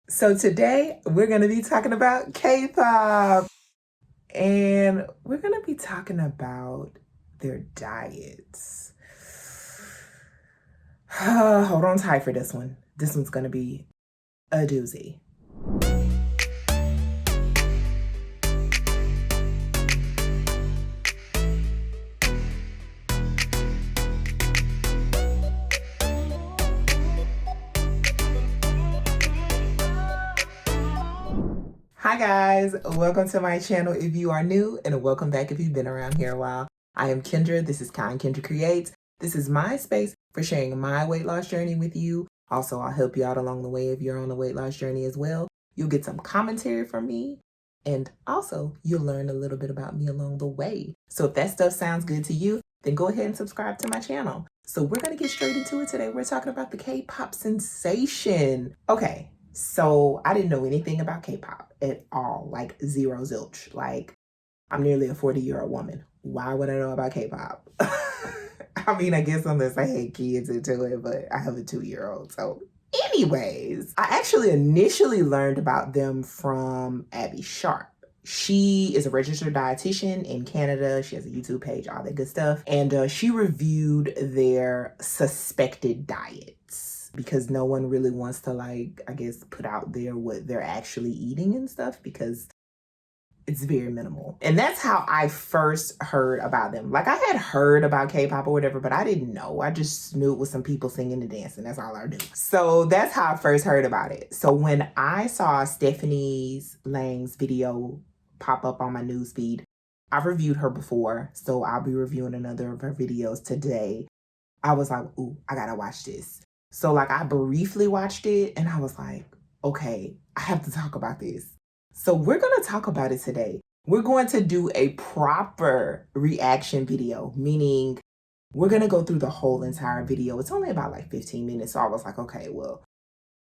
So today we're going to be talking about K-pop, and we're going to be talking about their diets. Hold on tight for this one. This one's going to be a doozy. Hi guys, welcome to my channel if you are new, and welcome back if you've been around here a while. I am Kendra, this is 𝐒𝐿𝐫𝐞𝐬𝐬 𝐓𝐡𝐞. This is my space for sharing my weight loss journey with you. Also, I'll help you out along the way if you're on a weight loss journey as well. You'll get some commentary from me, and also you'll learn a little bit about me along the way. So if that stuff sounds good to you, then go ahead and subscribe to my channel. So we're gonna get straight into it today. We're talking about the K-pop sensation. Okay. So I didn't know anything about K-pop at all, like zero zilch. Like, I'm nearly a 40-year-old woman. Why would I know about K-pop? I mean, I guess unless I had kids into it, but I have a 2-year-old. So anyways, I actually initially learned about them from Abby Sharp. She is a registered dietitian in Canada. She has a YouTube page, all that good stuff. And she reviewed their suspected diets, because no one really wants to, like, I guess, put out there what they're actually eating and stuff, because it's very minimal. And that's how I first heard about them. Like, I had heard about K-pop or whatever, but I didn't know. I just knew it was some people singing and dancing. That's all I knew. So that's how I first heard about it. So when I saw Stephanie Lang's video pop up on my newsfeed, I've reviewed her before, so I'll be reviewing another of her videos today. I was like, ooh, I gotta watch this. So like, I briefly watched it and I was like, okay, I have to talk about this. So we're gonna talk about it today. We're going to do a proper reaction video, meaning we're gonna go through the whole entire video. It's only about like 15 minutes. So I was like, okay, well,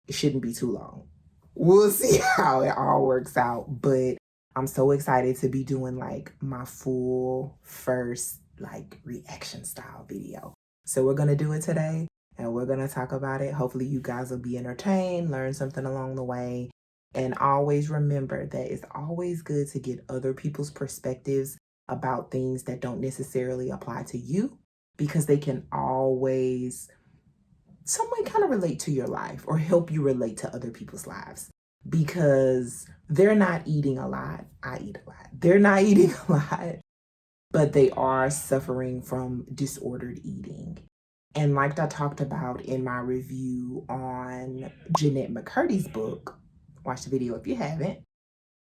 it shouldn't be too long. We'll see how it all works out. But I'm so excited to be doing like my full first like reaction style video. So we're gonna do it today. And we're going to talk about it. Hopefully you guys will be entertained, learn something along the way. And always remember that it's always good to get other people's perspectives about things that don't necessarily apply to you, because they can always somewhat kind of relate to your life or help you relate to other people's lives, because they're not eating a lot. I eat a lot. They're not eating a lot, but they are suffering from disordered eating. And like I talked about in my review on Jeanette McCurdy's book, watch the video if you haven't,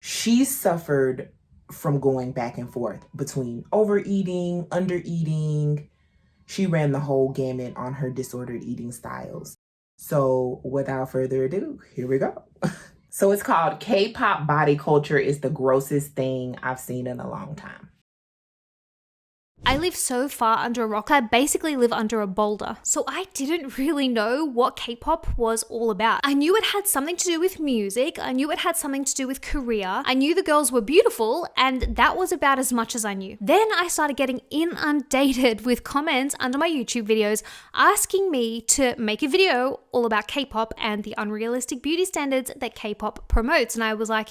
she suffered from going back and forth between overeating, undereating. She ran the whole gamut on her disordered eating styles. So without further ado, here we go. So it's called K-pop Body Culture is the Grossest Thing I've Seen in a Long Time. I live so far under a rock. I basically live under a boulder. So I didn't really know what K-pop was all about. I knew it had something to do with music. I knew it had something to do with Korea. I knew the girls were beautiful, and that was about as much as I knew. Then I started getting inundated with comments under my YouTube videos asking me to make a video all about K-pop and the unrealistic beauty standards that K-pop promotes. And I was like,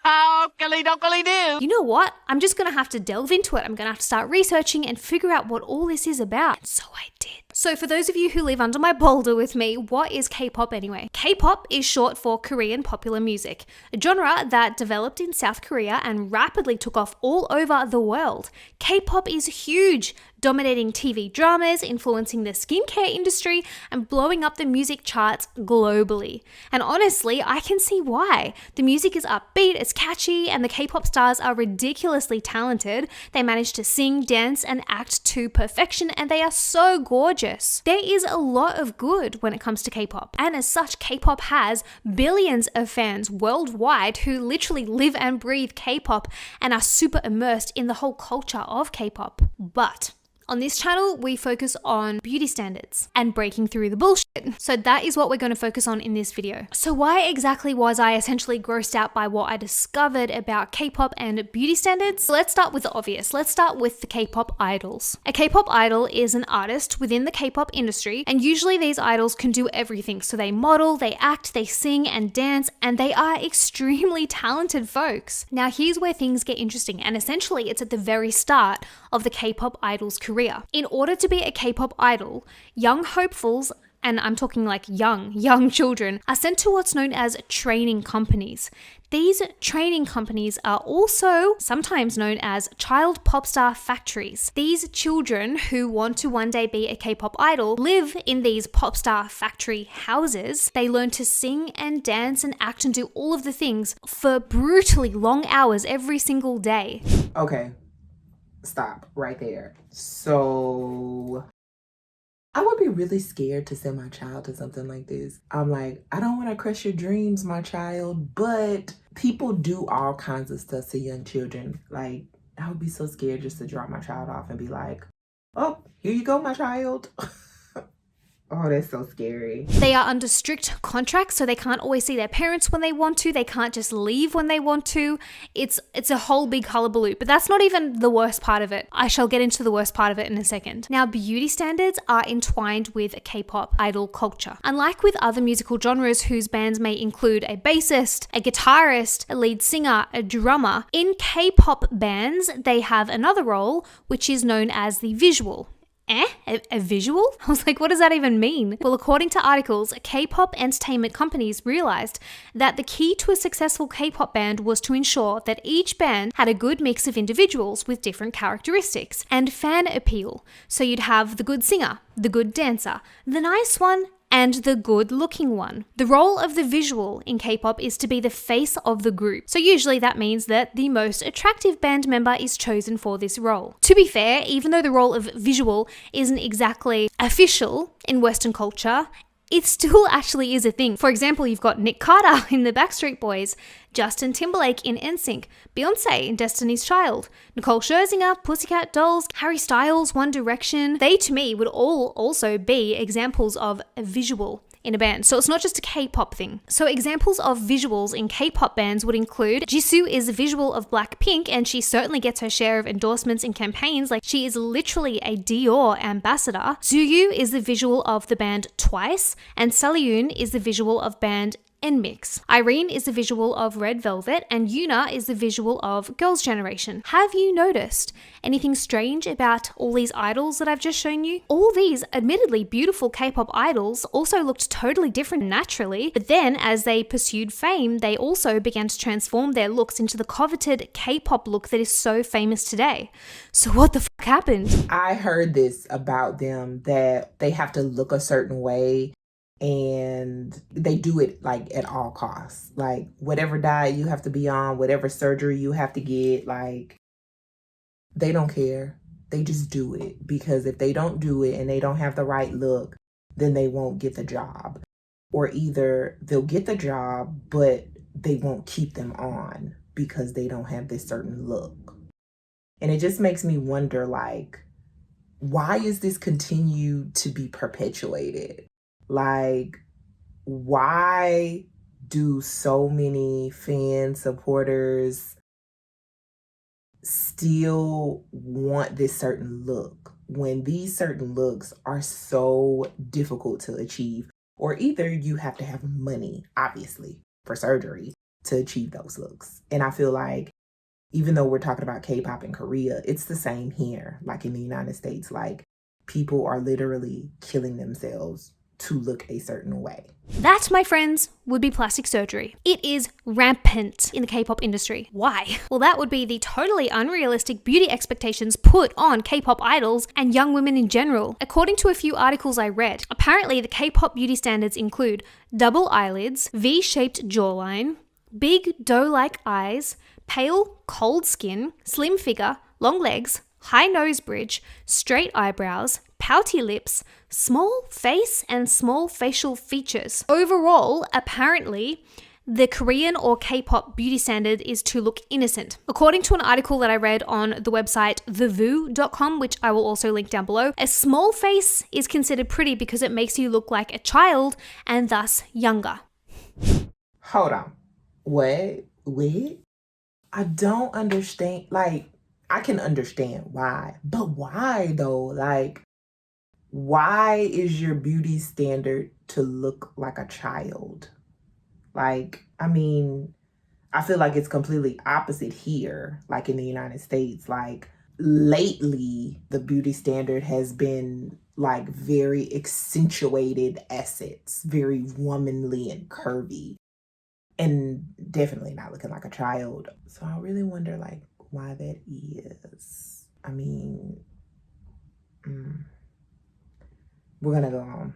how do? You know what? I'm just gonna have to delve into it. I'm gonna have to start researching and figure out what all this is about. And so I did. So for those of you who live under my boulder with me, what is K-pop anyway? K-pop is short for Korean popular music, a genre that developed in South Korea and rapidly took off all over the world. K-pop is huge, dominating TV dramas, influencing the skincare industry, and blowing up the music charts globally. And honestly, I can see why. The music is upbeat, it's catchy, and the K-pop stars are ridiculously talented. They manage to sing, dance, and act to perfection, and they are so gorgeous. There is a lot of good when it comes to K-pop, and as such, K-pop has billions of fans worldwide who literally live and breathe K-pop and are super immersed in the whole culture of K-pop. But On this channel, we focus on beauty standards and breaking through the bullshit. So that is what we're going to focus on in this video. So why exactly was I essentially grossed out by what I discovered about K-pop and beauty standards? So let's start with the obvious. Let's start with the K-pop idols. A K-pop idol is an artist within the K-pop industry, and usually these idols can do everything. So they model, they act, they sing and dance, and they are extremely talented folks. Now here's where things get interesting, and essentially it's at the very start of the K-pop idol's career. In order to be a K-pop idol, young hopefuls, and I'm talking like young children, are sent to what's known as training companies. These training companies are also sometimes known as child pop star factories. These children who want to one day be a K-pop idol live in these pop star factory houses. They learn to sing and dance and act and do all of the things for brutally long hours every single day. Okay, stop right there. So I would be really scared to send my child to something like this. I'm like, I don't want to crush your dreams, my child, but people do all kinds of stuff to young children. Like, I would be so scared just to drop my child off and be like, oh, here you go, my child. Oh, that's so scary. They are under strict contracts, so they can't always see their parents when they want to. They can't just leave when they want to. It's a whole big hullabaloo, but that's not even the worst part of it. I shall get into the worst part of it in a second. Now, beauty standards are entwined with K-pop idol culture. Unlike with other musical genres whose bands may include a bassist, a guitarist, a lead singer, a drummer, in K-pop bands, they have another role, which is known as the visual. A visual? I was like, what does that even mean? Well, according to articles, K-pop entertainment companies realized that the key to a successful K-pop band was to ensure that each band had a good mix of individuals with different characteristics and fan appeal. So you'd have the good singer, the good dancer, the nice one, and the good-looking one. The role of the visual in K-pop is to be the face of the group. So usually that means that the most attractive band member is chosen for this role. To be fair, even though the role of visual isn't exactly official in Western culture, it still actually is a thing. For example, you've got Nick Carter in the Backstreet Boys, Justin Timberlake in NSYNC, Beyonce in Destiny's Child, Nicole Scherzinger, Pussycat Dolls, Harry Styles, One Direction. They, to me, would all also be examples of a visual in a band. So it's not just a K-pop thing. So examples of visuals in K-pop bands would include Jisoo is a visual of Blackpink, and she certainly gets her share of endorsements and campaigns. Like, she is literally a Dior ambassador. Xiuyu is the visual of the band Twice, and Saleun is the visual of band NMIXX. Irene is the visual of Red Velvet, and Yuna is the visual of Girls' Generation. Have you noticed anything strange about all these idols that I've just shown you? All these admittedly beautiful K-pop idols also looked totally different naturally, but then as they pursued fame, they also began to transform their looks into the coveted K-pop look that is so famous today. So what the fuck happened? I heard this about them, that they have to look a certain way, and they do it like at all costs. Like, whatever diet you have to be on, whatever surgery you have to get, like, they don't care. They just do it, because if they don't do it and they don't have the right look, then they won't get the job. Or either they'll get the job, but they won't keep them on because they don't have this certain look. And it just makes me wonder, like, why is this continue to be perpetuated? Like, why do so many fan supporters still want this certain look when these certain looks are so difficult to achieve? Or either you have to have money, obviously, for surgery to achieve those looks. And I feel like, even though we're talking about K-pop in Korea, it's the same here, like in the United States. Like, people are literally killing themselves to look a certain way. That, my friends, would be plastic surgery. It is rampant in the K-pop industry. Why? Well, that would be the totally unrealistic beauty expectations put on K-pop idols and young women in general. According to a few articles I read, apparently the K-pop beauty standards include double eyelids, V-shaped jawline, big doe-like eyes, pale, cold skin, slim figure, long legs, high nose bridge, straight eyebrows, pouty lips, small face, and small facial features. Overall, apparently, The Korean or K-pop beauty standard is to look innocent. According to an article that I read on the website thevoo.com, which I will also link down below, a small face is considered pretty because it makes you look like a child and thus younger. Hold on. What? Wait? I don't understand. Like, I can understand why, but why though? Like, why is your beauty standard to look like a child? Like, I mean, I feel like it's completely opposite here, like in the United States. Like, lately, the beauty standard has been like very accentuated assets, very womanly and curvy, and definitely not looking like a child. So I really wonder, like, why that is. I mean, we're gonna go on.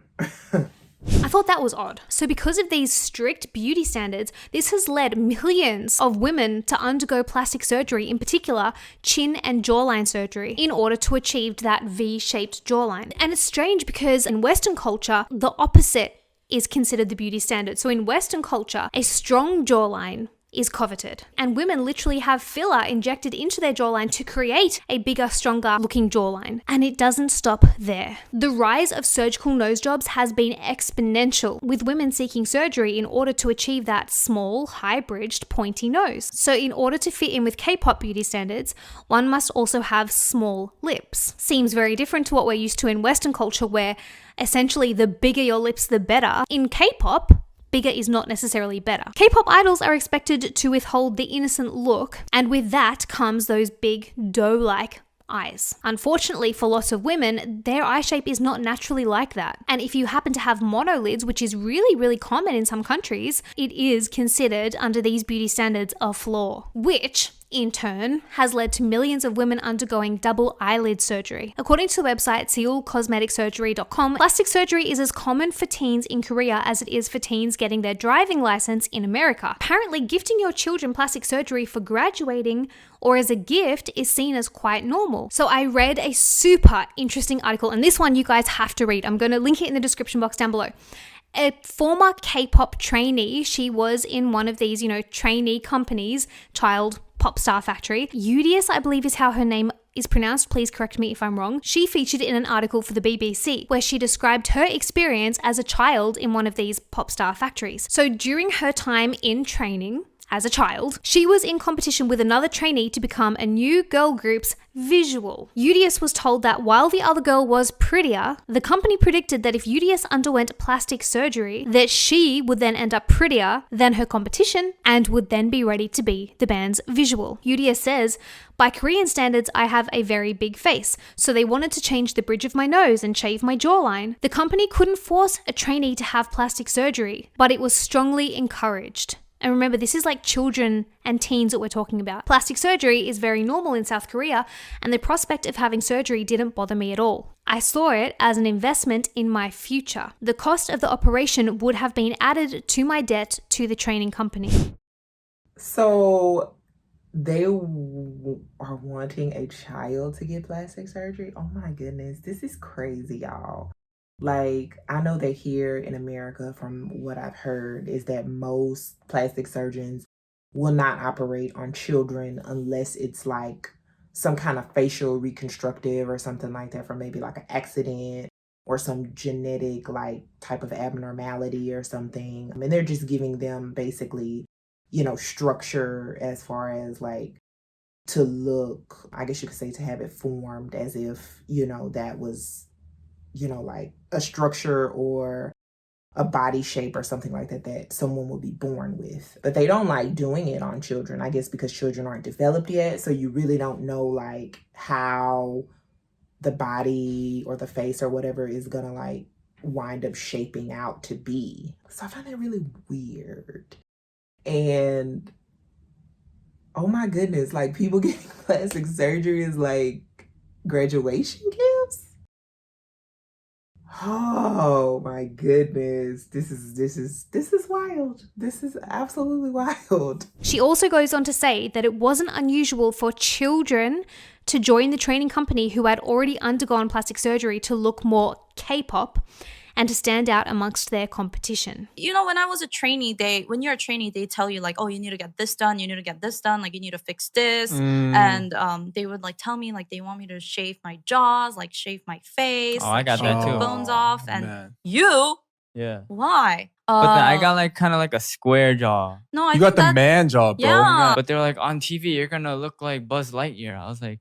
I thought that was odd. So because of these strict beauty standards, this has led millions of women to undergo plastic surgery, in particular chin and jawline surgery, in order to achieve that V-shaped jawline. And it's strange because in Western culture, the opposite is considered the beauty standard. So in Western culture, a strong jawline is coveted. And women literally have filler injected into their jawline to create a bigger, stronger looking jawline. And it doesn't stop there. The rise of surgical nose jobs has been exponential, with women seeking surgery in order to achieve that small, high-bridged, pointy nose. So in order to fit in with K-pop beauty standards, one must also have small lips. Seems very different to what we're used to in Western culture, where essentially the bigger your lips, the better. In K-pop, bigger is not necessarily better. K-pop idols are expected to withhold the innocent look, and with that comes those big doe-like eyes. Unfortunately, for lots of women, their eye shape is not naturally like that. And if you happen to have monolids, which is really, really common in some countries, it is considered under these beauty standards a flaw, which in turn has led to millions of women undergoing double eyelid surgery. According to the website 𝐒𝐿 plastic surgery is as common for teens in Korea as it is for teens getting their driving license in America. Apparently, gifting your children plastic surgery for graduating or as a gift is seen as quite normal. So I read a super interesting article, and this one you guys have to read. I'm going to link it in the description box down below. A former K-pop trainee, she was in one of these, trainee companies, child pop star factory. 𝐒𝐿𝐬, I believe is how her name is pronounced. Please correct me if I'm wrong. She featured in an article for the BBC where she described her experience as a child in one of these pop star factories. So during her time in training, as a child, she was in competition with another trainee to become a new girl group's visual. 𝐒𝐿𝐬 was told that while the other girl was prettier, the company predicted that if 𝐒𝐿𝐬 underwent plastic surgery, that she would then end up prettier than her competition and would then be ready to be the band's visual. 𝐒𝐿𝐬 says, "By Korean standards, I have a very big face, so they wanted to change the bridge of my nose and shave my jawline. The company couldn't force a trainee to have plastic surgery, but it was strongly encouraged." And remember, this is like children and teens that we're talking about. Plastic surgery is very normal in South Korea, and the prospect of having surgery didn't bother me at all. I saw it as an investment in my future. The cost of the operation would have been added to my debt to the training company. So they are wanting a child to get plastic surgery? Oh my goodness, this is crazy, y'all. Like, I know that here in America, from what I've heard, is that most plastic surgeons will not operate on children unless it's like some kind of facial reconstructive or something like that, from maybe like an accident or some genetic like type of abnormality or something. I mean, they're just giving them basically, structure as far as like to look, I guess you could say, to have it formed as if, that was like a structure or a body shape or something like that someone will be born with. But they don't like doing it on children, I guess, because children aren't developed yet. So you really don't know like how the body or the face or whatever is gonna like wind up shaping out to be. So I find that really weird. And oh my goodness, like people getting plastic surgery is like graduation gifts? Oh my goodness. This is wild. This is absolutely wild. She also goes on to say that it wasn't unusual for children to join the training company who had already undergone plastic surgery to look more K-pop. and to stand out amongst their competition. You know, when I was a trainee, when you're a trainee, they tell you like, oh, you need to get this done, you need to get this done, like you need to fix this. And they would like tell me like they want me to shave my jaws, like shave my face, I got shave that the too. bones off. And Man. you? Yeah. Why? But then I got like kind of like a square jaw. No, I You think got the man job, bro. Yeah. But they're like, on TV, you're going to look like Buzz Lightyear. I was like,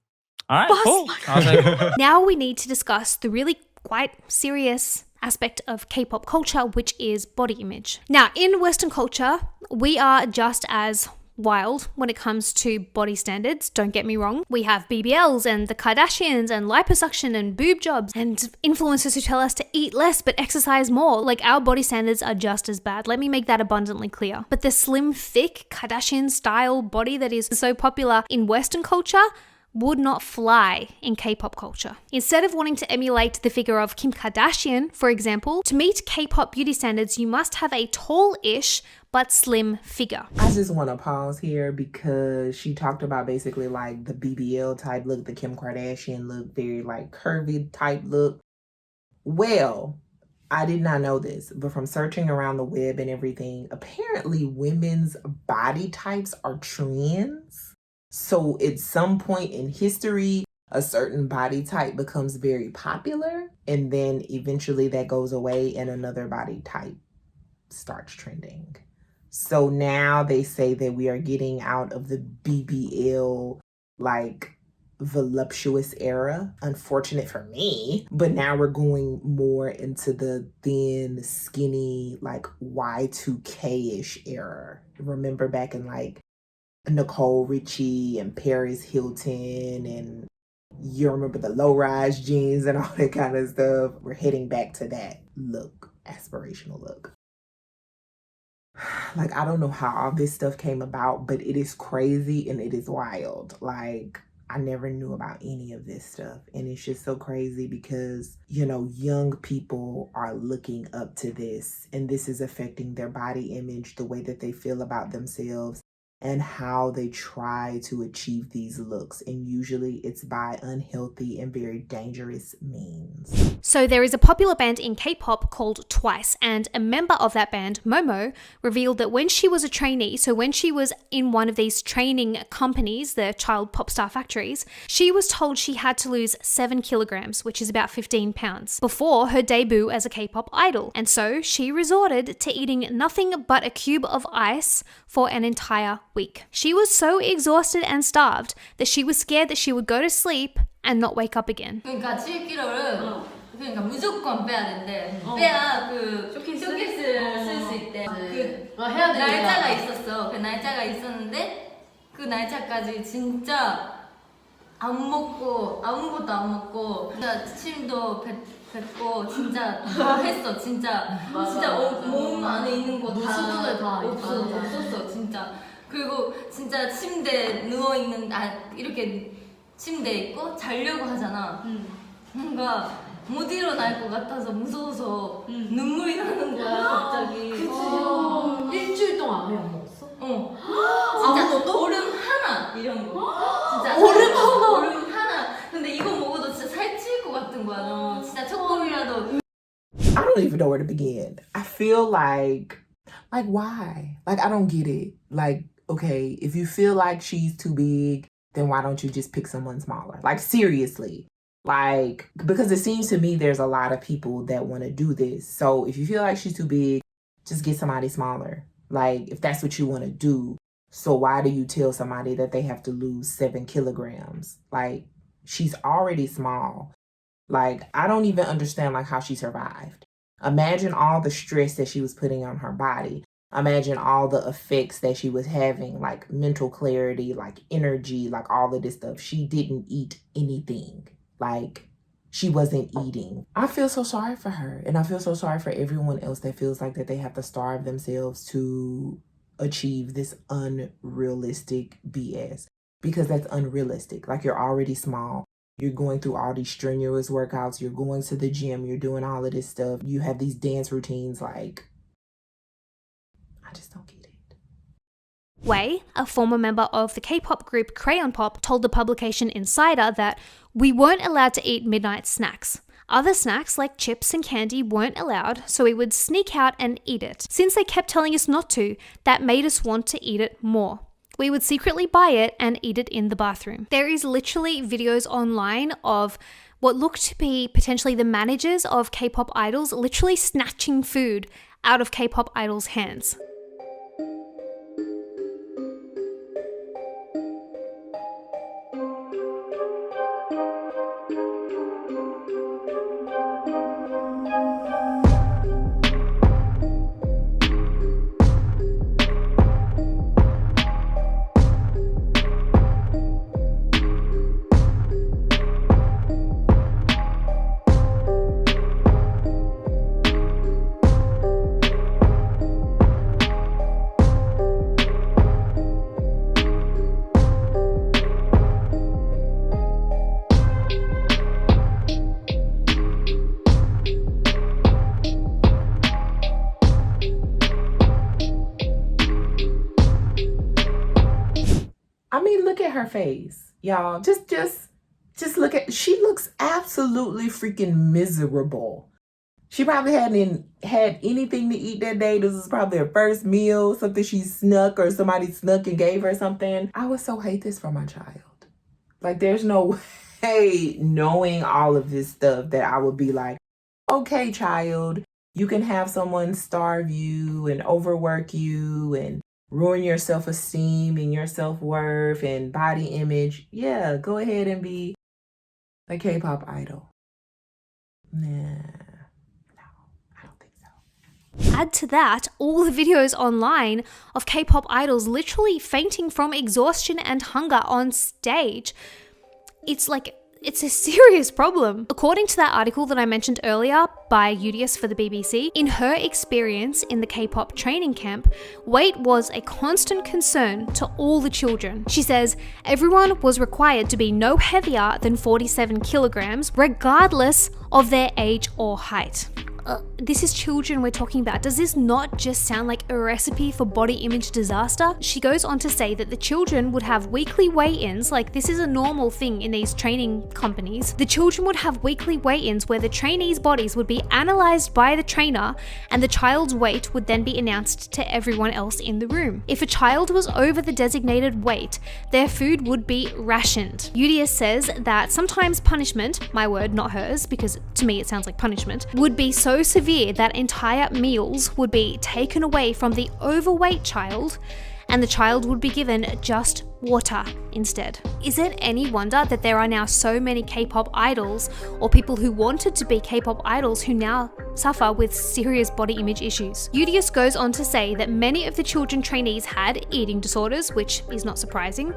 all right, Buzz cool. I was like, Now we need to discuss the really quite serious aspect of K-pop culture, which is body image. Now, in Western culture, we are just as wild when it comes to body standards, don't get me wrong. We have BBLs and the Kardashians and liposuction and boob jobs and influencers who tell us to eat less but exercise more. Like, our body standards are just as bad. Let me make that abundantly clear. But the slim, thick, Kardashian style body that is so popular in Western culture would not fly in K-pop culture. Instead of wanting to emulate the figure of Kim Kardashian, for example, to meet K-pop beauty standards, you must have a tall-ish but slim figure. I just want to pause here because she talked about basically like the BBL type look, the Kim Kardashian look, very like curvy type look. Well, I did not know this, but from searching around the web and everything, apparently women's body types are trends. So at some point in history, a certain body type becomes very popular, and then eventually that goes away and another body type starts trending. So now they say that we are getting out of the BBL, like, voluptuous era. Unfortunate for me. But now we're going more into the thin, skinny, like, Y2K-ish era. Remember back in, like, Nicole Richie and Paris Hilton, and you remember the low-rise jeans and all that kind of stuff. We're heading back to that look, aspirational look. Like, I don't know how all this stuff came about, but it is crazy and it is wild. Like, I never knew about any of this stuff, and it's just so crazy because, you know, young people are looking up to this, and this is affecting their body image, the way that they feel about themselves, and how they try to achieve these looks. And usually it's by unhealthy and very dangerous means. So there is a popular band in K-pop called TWICE, and a member of that band, Momo, revealed that when she was a trainee, so when she was in one of these training companies, the child pop star factories, she was told she had to lose 7 kilograms, which is about 15 pounds, before her debut as a K-pop idol. And so she resorted to eating nothing but a cube of ice for an entire week. She was so exhausted and starved that she was scared that she would go to sleep and not wake up again. 그러니까 7kg를 그러니까 무조건 빼야 된대. 빼야 그 쇼케이스를 쓸 수 있대. 그 해야 되니까. 날짜가 있었어. 그 날짜가 있었는데 그 날짜까지 진짜 안 먹고 아무것도 안 먹고 진짜 침도 뱉고 진짜 했어. 진짜 몸 안에 있는 거 다 없었어 진짜. 그리고 진짜 침대에 누워 있는 이렇게 침대에 있고 자려고 하잖아. 뭔가 못 일어날 것 같아서 무서워서 눈물이 나는 거야 갑자기. 그치. 일주일 동안 아예 안 먹었어? 진짜 아무것도? 얼음 하나 이런 거. 진짜 얼음 하나. 근데 이거 먹어도 진짜 살찔 것 같은 거야. 너무 진짜 조금이라도. I don't even know where to begin. I feel like why? Like, I don't get it. Like, okay, if you feel like she's too big, then why don't you just pick someone smaller? Like, seriously. Like, because it seems to me there's a lot of people that want to do this. So if you feel like she's too big, just get somebody smaller. Like, if that's what you want to do. So why do you tell somebody that they have to lose 7 kilograms? Like, she's already small. Like, I don't even understand, like, how she survived. Imagine all the stress that she was putting on her body. Imagine all the effects that she was having, like mental clarity, like energy, like all of this stuff. She didn't eat anything. Like, she wasn't eating. I feel so sorry for her. And I feel so sorry for everyone else that feels like that they have to starve themselves to achieve this unrealistic BS. Because that's unrealistic. Like, you're already small. You're going through all these strenuous workouts. You're going to the gym. You're doing all of this stuff. You have these dance routines. Like, I just don't get it. Wei, a former member of the K-pop group Crayon Pop, told the publication Insider that we weren't allowed to eat midnight snacks. Other snacks like chips and candy weren't allowed, so we would sneak out and eat it. Since they kept telling us not to, that made us want to eat it more. We would secretly buy it and eat it in the bathroom. There is literally videos online of what looked to be potentially the managers of K-pop idols literally snatching food out of K-pop idols' hands. I mean, look at her face, y'all. Just look at, she looks absolutely freaking miserable. She probably hadn't had anything to eat that day. This was probably her first meal, something she snuck or somebody snuck and gave her something. I would so hate this for my child. Like, there's no way, knowing all of this stuff, that I would be like, okay, child, you can have someone starve you and overwork you and ruin your self-esteem and your self-worth and body image. Yeah, go ahead and be a K-pop idol. Nah, no, I don't think so. Add to that all the videos online of K-pop idols literally fainting from exhaustion and hunger on stage. It's a serious problem. According to that article that I mentioned earlier by Udius for the BBC, in her experience in the K-pop training camp, weight was a constant concern to all the children. She says everyone was required to be no heavier than 47 kilograms, regardless of their age or height. This is children we're talking about. Does this not just sound like a recipe for body image disaster? She goes on to say that the children would have weekly weigh-ins, like this is a normal thing in these training companies. The children would have weekly weigh-ins where the trainees' bodies would be analysed by the trainer and the child's weight would then be announced to everyone else in the room. If a child was over the designated weight, their food would be rationed. Udius says that sometimes punishment, my word, not hers, because to me it sounds like punishment, would be so severe that entire meals would be taken away from the overweight child and the child would be given just water instead. Is it any wonder that there are now so many K-pop idols or people who wanted to be K-pop idols who now suffer with serious body image issues? Udius goes on to say that many of the children trainees had eating disorders, which is not surprising,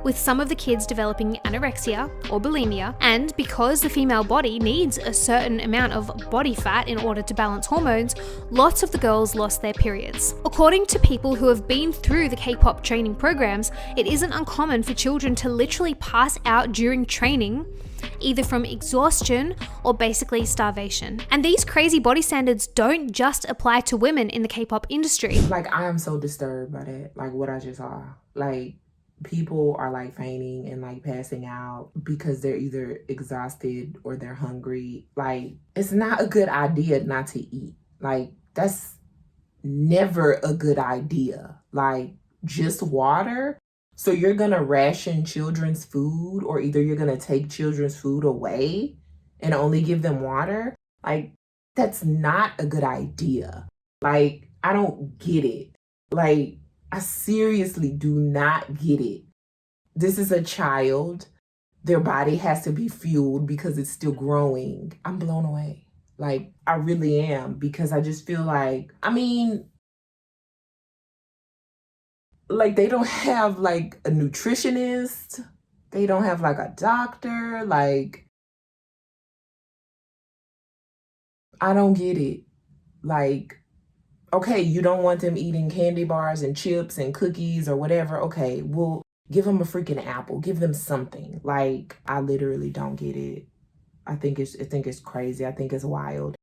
with some of the kids developing anorexia or bulimia, and because the female body needs a certain amount of body fat in order to balance hormones, lots of the girls lost their periods. According to people who have been through the K-pop training programs, it isn't uncommon for children to literally pass out during training, either from exhaustion or basically starvation. And these crazy body standards don't just apply to women in the K-pop industry. Like, I am so disturbed by that, like what I just saw. Like, people are like fainting and like passing out because they're either exhausted or they're hungry. Like, it's not a good idea not to eat. Like, that's never a good idea. Like, just water. So you're gonna ration children's food, or either you're gonna take children's food away and only give them water? Like, that's not a good idea. Like, I don't get it. Like, I seriously do not get it. This is a child. Their body has to be fueled because it's still growing. I'm blown away. Like, I really am, because I just feel like, I mean, like, they don't have like a nutritionist. They don't have like a doctor. Like, I don't get it. Like, okay, you don't want them eating candy bars and chips and cookies or whatever. Okay, well, give them a freaking apple. Give them something. Like, I literally don't get it. I think it's crazy. I think it's wild.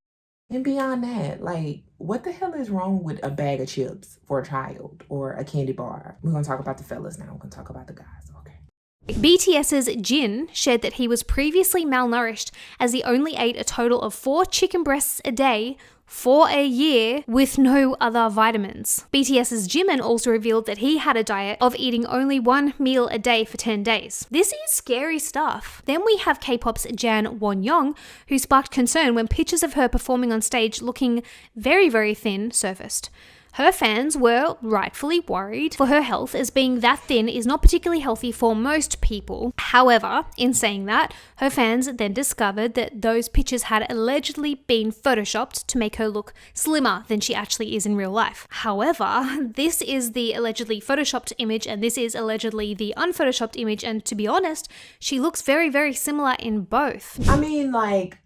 And beyond that, like, what the hell is wrong with a bag of chips for a child or a candy bar? We're going to talk about the fellas now. We're going to talk about the guys, okay? BTS's Jin shared that he was previously malnourished as he only ate a total of 4 chicken breasts a day for a year with no other vitamins. BTS's Jimin also revealed that he had a diet of eating only 1 meal a day for 10 days. This is scary stuff. Then we have K-pop's Jan Won-young, who sparked concern when pictures of her performing on stage looking very, very thin surfaced. Her fans were rightfully worried for her health, as being that thin is not particularly healthy for most people. However, in saying that, her fans then discovered that those pictures had allegedly been photoshopped to make her look slimmer than she actually is in real life. However, this is the allegedly photoshopped image and this is allegedly the unphotoshopped image, and to be honest, she looks very, very similar in both. I mean, like,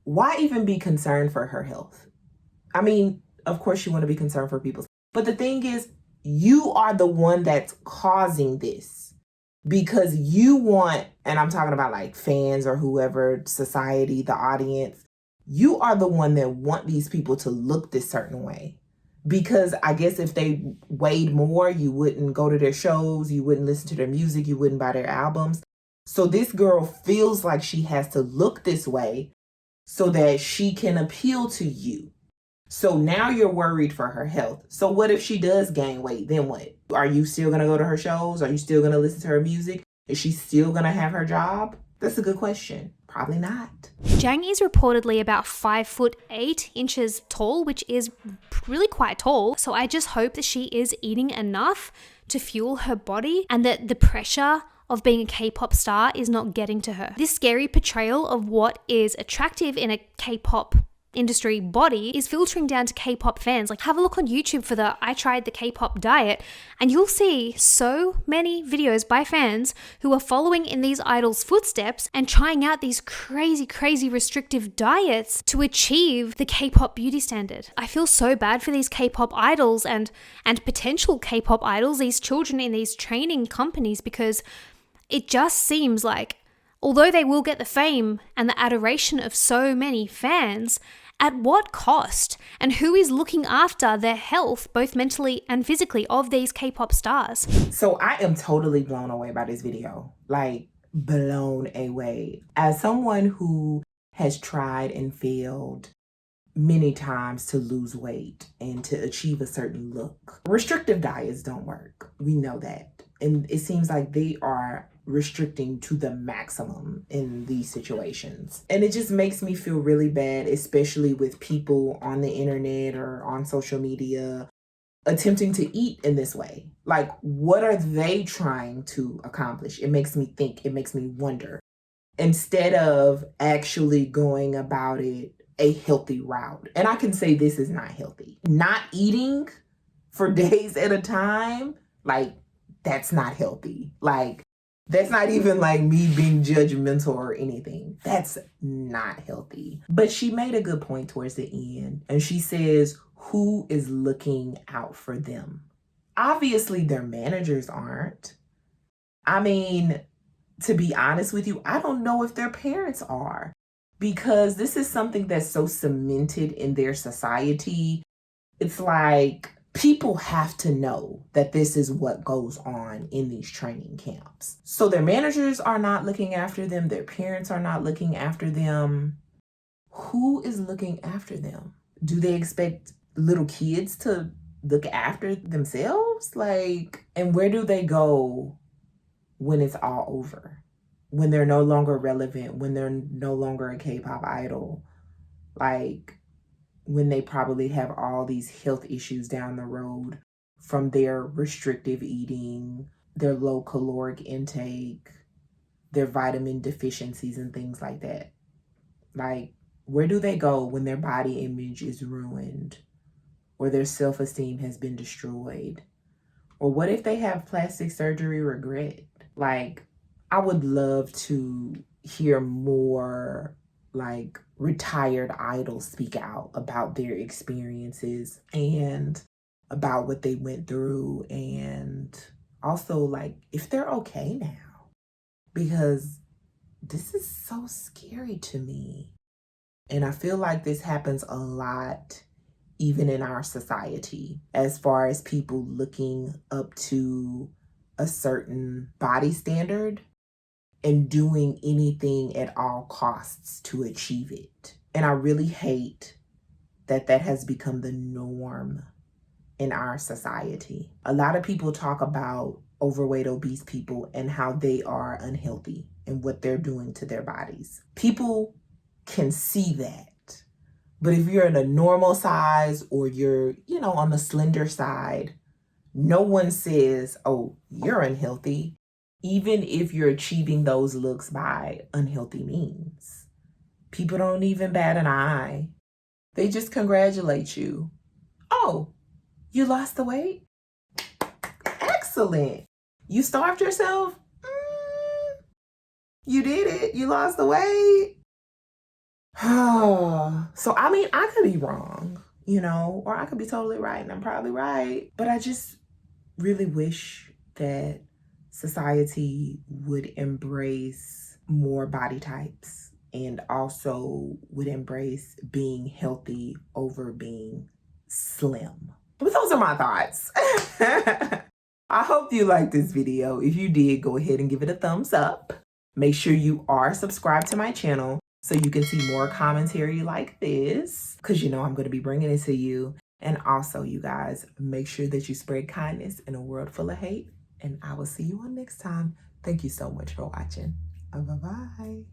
why even be concerned for her health? I mean, of course you want to be concerned for people. But the thing is, you are the one that's causing this because you want, and I'm talking about like fans or whoever, society, the audience, you are the one that want these people to look this certain way. Because I guess if they weighed more, you wouldn't go to their shows, you wouldn't listen to their music, you wouldn't buy their albums. So this girl feels like she has to look this way so that she can appeal to you. So now you're worried for her health. So what if she does gain weight? Then what? Are you still going to go to her shows? Are you still going to listen to her music? Is she still going to have her job? That's a good question. Probably not. Jang is reportedly about 5'8" tall, which is really quite tall. So I just hope that she is eating enough to fuel her body and that the pressure of being a K-pop star is not getting to her. This scary portrayal of what is attractive in a K-pop industry body is filtering down to K-pop fans. Like, have a look on YouTube for the I Tried the K-pop diet and you'll see so many videos by fans who are following in these idols' footsteps and trying out these crazy restrictive diets to achieve the K-pop beauty standard. I feel so bad for these K-pop idols and potential K-pop idols, these children in these training companies, because it just seems like although they will get the fame and the adoration of so many fans, at what cost? And who is looking after their health, both mentally and physically, of these K-pop stars? So I am totally blown away by this video. Like, blown away. As someone who has tried and failed many times to lose weight and to achieve a certain look, restrictive diets don't work. We know that. And it seems like they are restricting to the maximum in these situations. And it just makes me feel really bad, especially with people on the internet or on social media attempting to eat in this way. Like, what are they trying to accomplish? It makes me think, it makes me wonder. Instead of actually going about it a healthy route. And I can say this is not healthy. Not eating for days at a time, like, that's not healthy. Like, that's not even like me being judgmental or anything. That's not healthy. But she made a good point towards the end. And she says, who is looking out for them? Obviously, their managers aren't. I mean, to be honest with you, I don't know if their parents are. Because this is something that's so cemented in their society. It's like people have to know that this is what goes on in these training camps. So their managers are not looking after them. Their parents are not looking after them. Who is looking after them? Do they expect little kids to look after themselves? Like, and where do they go when it's all over? When they're no longer relevant, when they're no longer a K-pop idol? Like, when they probably have all these health issues down the road from their restrictive eating, their low caloric intake, their vitamin deficiencies and things like that. Like, where do they go when their body image is ruined or their self-esteem has been destroyed? Or what if they have plastic surgery regret? Like, I would love to hear more like retired idols speak out about their experiences and about what they went through, and also like if they're okay now, because this is so scary to me. And I feel like this happens a lot even in our society, as far as people looking up to a certain body standard and doing anything at all costs to achieve it. And I really hate that that has become the norm in our society. A lot of people talk about overweight, obese people and how they are unhealthy and what they're doing to their bodies. People can see that. But if you're in a normal size or you're, on the slender side, no one says, oh, you're unhealthy, even if you're achieving those looks by unhealthy means. People don't even bat an eye. They just congratulate you. Oh, you lost the weight? Excellent. You starved yourself? You did it. You lost the weight. So, I could be wrong, or I could be totally right, and I'm probably right. But I just really wish that society would embrace more body types and also would embrace being healthy over being slim. But those are my thoughts. I hope you liked this video. If you did, go ahead and give it a thumbs up. Make sure you are subscribed to my channel so you can see more commentary like this, because I'm going to be bringing it to you. And also, you guys, make sure that you spread kindness in a world full of hate. And I will see you on next time. Thank you so much for watching. Bye-bye.